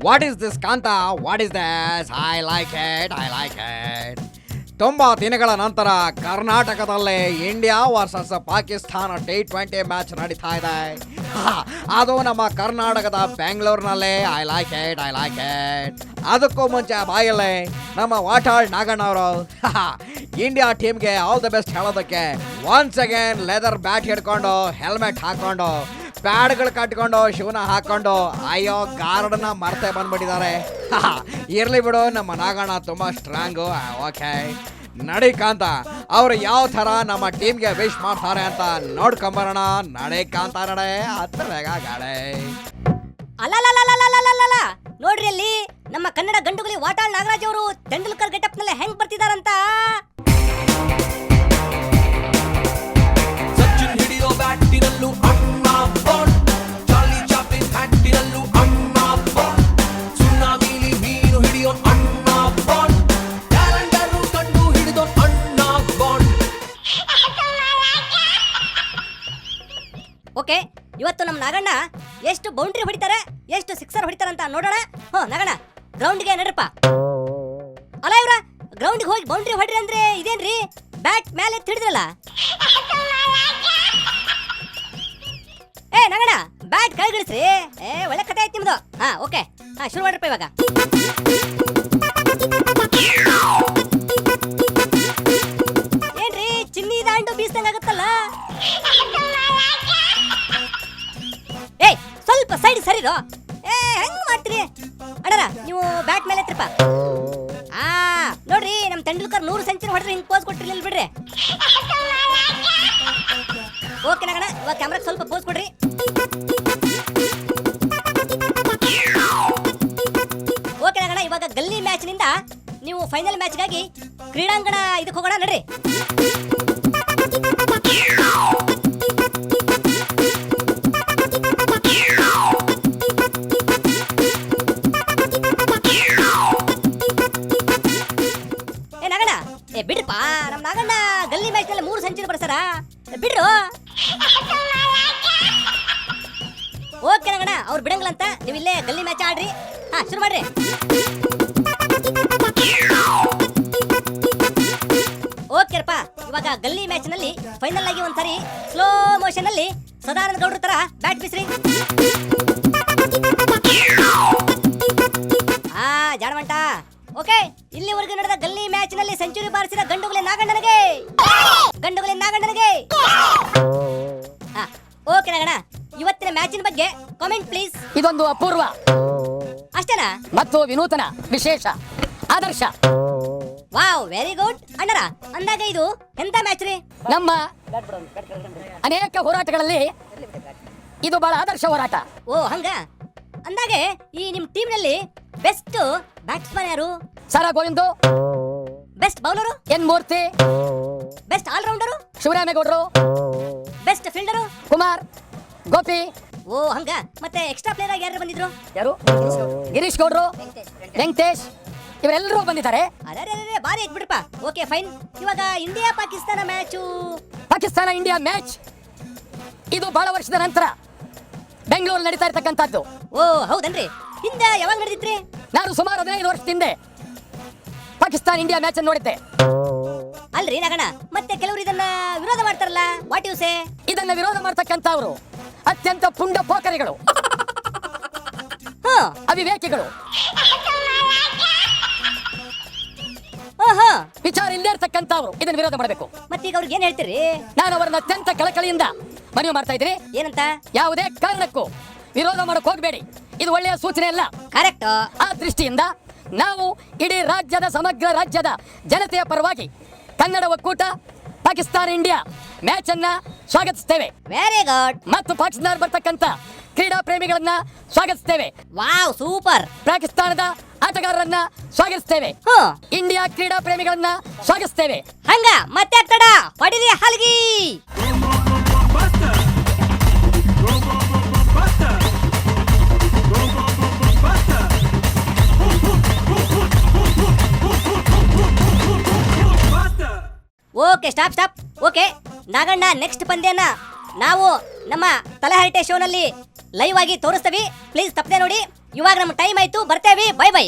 What is this Kanta, what is this? I like it. ತುಂಬಾ ದಿನಗಳ ನಂತರ ಕರ್ನಾಟಕದಲ್ಲಿ India versus Pakistan T20 match ನಡೀತಾ ಇದೆ. ಅದು ನಮ್ಮ ಕರ್ನಾಟಕದ ಬೆಂಗಳೂರಿನಲ್ಲಿ. I like it. ಅದಕ್ಕೂ ಮುಂಚೆ ಬಾಯಲ್ಲಿ ನಮ್ಮ ವಾಟಾಳ್ ನಾಗಣ್ಣವರು ಇಂಡಿಯಾ ಟೀಮ್ಗೆ ಆಲ್ ದ ಬೆಸ್ಟ್ ಹೇಳೋದಕ್ಕೆ ಒನ್ಸ್ ಅಗೇನ್ ಲೆದರ್ ಬ್ಯಾಟ್ ಹಿಡ್ಕೊಂಡು ಹೆಲ್ಮೆಟ್ ಹಾಕೊಂಡು ಪ್ಯಾಡ್ಗಳು ಕಟ್ಕೊಂಡು ಶೂನ ಹಾಕೊಂಡು ಅಯ್ಯೋ ಗಾರ್ಡನ್ನ ಮರ್ತೆ ಬಂದ್ಬಿಟ್ಟಿದ್ದಾರೆ. ಇರ್ಲಿ ಬಿಡು, ನಮ್ಮ ನಾಗಣ್ಣ ತುಂಬಾ ಸ್ಟ್ರಾಂಗು. ಓಕೆ ನಡಿ ಕಾಂತ, ಅವ್ರು ಯಾವ ಥರ ನಮ್ಮ ಟೀಮ್ಗೆ ವಿಶ್ ಮಾಡ್ತಾರೆ ಅಂತ ನೋಡ್ಕೊಂಬರೋಣ. ನಡೆ ಕಾಂತ, ನಡೆ ಹತ್ರ ಬೇಗ ಗಾಡೆ. ಅಲ್ಲ ನೋಡ್ರಿ ಅಲ್ಲಿ ನಮ್ಮ ಕನ್ನಡ ಗಂಡುಗಲಿ ವಾಟಾಳ್ ನಾಗರಾಜ್ ಅವರು ತೆಂಡೂಲ್ಕರ್ ಗೆಟಪ್ ನಲ್ಲಿ ಹೆಂಗ್ ಬರ್ತಿದಾರಂತ. ಸಚಿನ್ ಹಿಡಿಯೋ ಬ್ಯಾಟಿನಲ್ಲೂ ಅಣ್ಣ ಬಾಂಡ್, ಚಾರ್ಲಿ ಚಾಪ್ಲಿನ್ ಹ್ಯಾಟಿನಲ್ಲೂ ಅಣ್ಣ ಬಾಂಡ್, ಸುನಾಮಿಲಿ ಮೀನು ಹಿಡಿಯೋ ಅಣ್ಣ ಬಾಂಡ್, ಕ್ಯಾಲೆಂಡರ್ ಕಂಡು ಹಿಡಿದೋ ಅಣ್ಣ ಬಾಂಡ್. ಓಕೆ, ಇವತ್ತು ನಮ್ಮ ನಾಗಣ್ಣ ಎಷ್ಟು ಬೌಂಡ್ರಿ ಹೊಡಿತಾರೆ, ಎಷ್ಟು ಸಿಕ್ಸರ್ ಹೊಡಿತಾರೆ ಅಂತ ನೋಡೋಣ. ನಾಗಣ್ಣ ಗ್ರೌಂಡ್ಗೆ ನಡ್ರಪ್ಪ. ಅಲ್ಲ ಇವ್ರ ಗ್ರೌಂಡ್ಗೆ ಹೋಗಿ ಬೌಂಡ್ರಿ ಹೊಡ್ರಿ ಅಂದ್ರೆ ಇದೇನ್ರಿ ಬ್ಯಾಟ್ ಮೇಲೆ ತಿಡಿದ್ರಲ್ಲ. ನಾಗಣ್ಣ ಬ್ಯಾಟ್ ಕೈಗಿಳಿಸ್ರಿ. ಒಳ್ಳೆ ಕತೆ ಆಯ್ತು ನಿಮ್ದು. ಓಕೆ, ಶುರು ಮಾಡ್ರಪ್ಪ ಇವಾಗ. ಏನ್ರಿ ಚಿನ್ನಿ ದಾಂಡು ಬೀಸ್ದಂಗ ಆಗುತ್ತಲ್ಲ. ಸ್ವಲ್ಪ ಸೈಡ್ ಸರಿರೋ. ಹೆಂಗ್ ಮಾಡ್ತೀರಿ ಅಣ್ಣರ ನೀವು ಬ್ಯಾಟ್ ಮೇಲೆ ಎತ್ರಪ್ಪ. ನೋಡ್ರಿ ನಮ್ ತೆಂಡೂಲ್ಕರ್ 100 ಸೆಂಚುರಿ ಹೊಡೆದ್ರೆ ಹಿಂಗ್ ಪೋಸ್ ಕೊಟ್ಟಿರ್ಲಿಲ್ಲ ಬಿಡ್ರಿ. ಓಕೆ ನಾಗಣ್ಣ, ಇವಾಗ ಕ್ಯಾಮ್ರಾಗೆ ಸ್ವಲ್ಪ ಪೋಸ್ ಕೊಡ್ರಿ. ಓಕೆ ನಾಗಣ್ಣ, ಇವಾಗ ಗಲ್ಲಿ ಮ್ಯಾಚ್ ನಿಂದ ನೀವು ಫೈನಲ್ ಮ್ಯಾಚ್ಗಾಗಿ ಕ್ರೀಡಾಂಗಣ ಇದಕ್ಕೆ ಹೋಗೋಣ ನಡ್ರಿ. ಬಿಡ್ರಪ್ಪ, ನಮ್ ನಾಗಣ್ಣ ಗಲ್ಲಿ ಮ್ಯಾಚ್ ನಲ್ಲಿ 3 ಸೆಂಚುರಿ ಬರ್ಸಾರ. ಬಿಡ್ರು. ಓಕೆ ನಾಗಣ್ಣ, ಅವ್ರು ಬಿಡಂಗಿಲ್ಲ ಅಂತ ನೀವು ಇಲ್ಲೇ ಗಲ್ಲಿ ಮ್ಯಾಚ್ ಆಡ್ರಿ. ಶುರು ಮಾಡ್ರಿ. ಓಕೆರಪ್ಪ, ಇವಾಗ ಗಲ್ಲಿ ಮ್ಯಾಚ್ ನಲ್ಲಿ ಫೈನಲ್ ಆಗಿ ಒಂದ್ಸರಿ ಸ್ಲೋ ಮೋಷನ್ ಅಲ್ಲಿ ಸದಾನಂದ ಗೌಡ್ರ ತರ ಬ್ಯಾಟ್ ಬೀಸ್ರಿ. ಜಾಣವಂಟ. ಓಕೆ, ಇಲ್ಲಿವರೆಗೂ ನಡೆದ ಗಲ್ಲಿ ಮ್ಯಾಚ್ ನಲ್ಲಿ ಸೆಂಚುರಿ ಬಾರಿಸಿದ ಗಂಡುಗಲಿ ನಾಗಣ್ಣನಿಗೆ. ಓಕೆ ನಾಗಣ್ಣ, ಇವತ್ತಿನ ಮ್ಯಾಚಿನ ಬಗ್ಗೆ ಕಾಮೆಂಟ್ ಪ್ಲೀಸ್. ಇದೊಂದು ಅಪೂರ್ವ, ಅಷ್ಟೇನಾ, ಮತ್ತು ವಿನೂತನ, ವಿಶೇಷ, ಆದರ್ಶ. ವಾವ್, ವೆರಿ ಗುಡ್ ಅಣ್ಣರ. ಅಂದಾಗ ಇದು ಎಂತ ಮ್ಯಾಚ್ ರೀ? ನಮ್ಮ ಅನೇಕ ಹೋರಾಟಗಳಲ್ಲಿ ಇದು ಬಹಳ ಆದರ್ಶ ಹೋರಾಟ. ಹಂಗ ಅಂದಾಗೆ ಈ ನಿಮ್ ಟೀಮ್ ನಲ್ಲಿ ಬೆಸ್ಟ್ ಬ್ಯಾಟ್ಸ್ಮನ್ ಯಾರು? ಸರ Govindu. Best bowler? N Murthy. Best allrounder? ಶಿವರಾಮೇಗೌಡರು. Best fielder? ಕುಮಾರ್, ಗೋಪಿ. ಹಂಗ ಮತ್ತೆ ಎಕ್ಸ್ಟ್ರಾ ಪ್ಲೇಯರ್ ಆಗಿ ಯಾರು ಬಂದಿದ್ರು? ಯಾರು? ಗಿರೀಶ್ ಗೌಡ್ರು, ವೆಂಕಟೇಶ್, ಇವರೆಲ್ಲರೂ ಬಂದಿದ್ದಾರೆ. ಅರೆ ಬಾರಿ ಐತ್ ಬಿಡಪ್ಪ. Okay fine. ಇವಾಗ India Pakistan match. Pakistan India match ಇದು ಬಹಳ ವರ್ಷದ ನಂತರ ಬೆಂಗಳೂರಲ್ಲಿ ನಡೀತಾ ಇರ್ತಕ್ಕಂಥದ್ದು. ಹೌದನ್ರಿ? ಹಿಂದೆ ಯಾವಾಗ ನಡೆದಿತ್ರಿ? ನಾನು ಸುಮಾರು 15 ವರ್ಷದ ಹಿಂದೆ ಪಾಕಿಸ್ತಾನ ಇಂಡಿಯಾ ಮ್ಯಾಚ್ ಅನ್ನು ನೋಡಿದ್ದೆ. ಅಲ್ರಿ ನಾಗಣ್ಣ, ಮತ್ತೆ ಕೆಲವರು ಇದನ್ನ ವಿರೋಧ ಮಾಡ್ತಾರಲ್ಲ, ವಾಟ್ ಯು ಸೇ? ಇದನ್ನ ವಿರೋಧ ಮಾಡ್ತಕ್ಕಂಥವ್ರು ಅತ್ಯಂತ ಪುಂಡ ಪೋಖರಿಗಳು, ಅವಿವೇಕಿಗಳು, ವಿಚಾರ ಇಲ್ಲೇ ಇರ್ತಕ್ಕಂಥವ್ರು ಇದನ್ನ ವಿರೋಧ ಮಾಡಬೇಕು. ಮತ್ತೆ ಈಗ ಅವ್ರಿಗೆ ಏನ್ ಹೇಳ್ತೀರಿ? ನಾನು ಅವರನ್ನ ಅತ್ಯಂತ ಕಳಕಳಿಯಿಂದ ಮನವಿ ಮಾಡ್ತಾ ಇದ್ದೀನಿ. ಏನಂತ? ಯಾವುದೇ ಕಾರಣಕ್ಕೂ ವಿರೋಧ ಮಾಡಕ್ ಹೋಗಬೇಡಿ. ಇದು ಒಳ್ಳೆಯ ಸೂಚನೆ ಅಲ್ಲ. ಕರೆಕ್ಟ್. ಆ ದೃಷ್ಟಿಯಿಂದ ನಾವು ಇಡೀ ರಾಜ್ಯದ, ಸಮಗ್ರ ರಾಜ್ಯದ ಜನತೆಯ ಪರವಾಗಿ ಕನ್ನಡ ಒಕ್ಕೂಟ ಪಾಕಿಸ್ತಾನ ಇಂಡಿಯಾ ಮ್ಯಾಚ್ ಅನ್ನ ಸ್ವಾಗತಿಸ್ತೇವೆ. Very good. ಮತ್ತು ಪಾಕಿಸ್ತಾನ ಬರ್ತಕ್ಕಂಥ ಕ್ರೀಡಾ ಪ್ರೇಮಿಗಳನ್ನ ಸ್ವಾಗತಿಸ್ತೇವೆ. Wow, super. ಪಾಕಿಸ್ತಾನದ ಆಟಗಾರರನ್ನ ಸ್ವಾಗತಿಸ್ತೇವೆ. ಇಂಡಿಯಾ ಕ್ರೀಡಾ ಪ್ರೇಮಿಗಳನ್ನ ಸ್ವಾಗತಿಸ್ತೇವೆ. ಹಂಗ ಮತ್ತೆ ತಡ ಹೊಡಿರಿ ಹಲ್ಗಿ. Okay, stop. Okay Naganna, next ಪಂದ್ಯನ ನಾವು ನಮ್ಮ ತಲಹರಟೆ ಶೋನಲ್ಲಿ ಲೈವ್ ಆಗಿ ತೋರಿಸ್ತೀವಿ. ಪ್ಲೀಸ್ ತಪ್ಪದೆ ನೋಡಿ. ಇವಾಗ ನಮ್ ಟೈಮ್ ಆಯ್ತು, ಬರ್ತೇವಿ. Bye bye.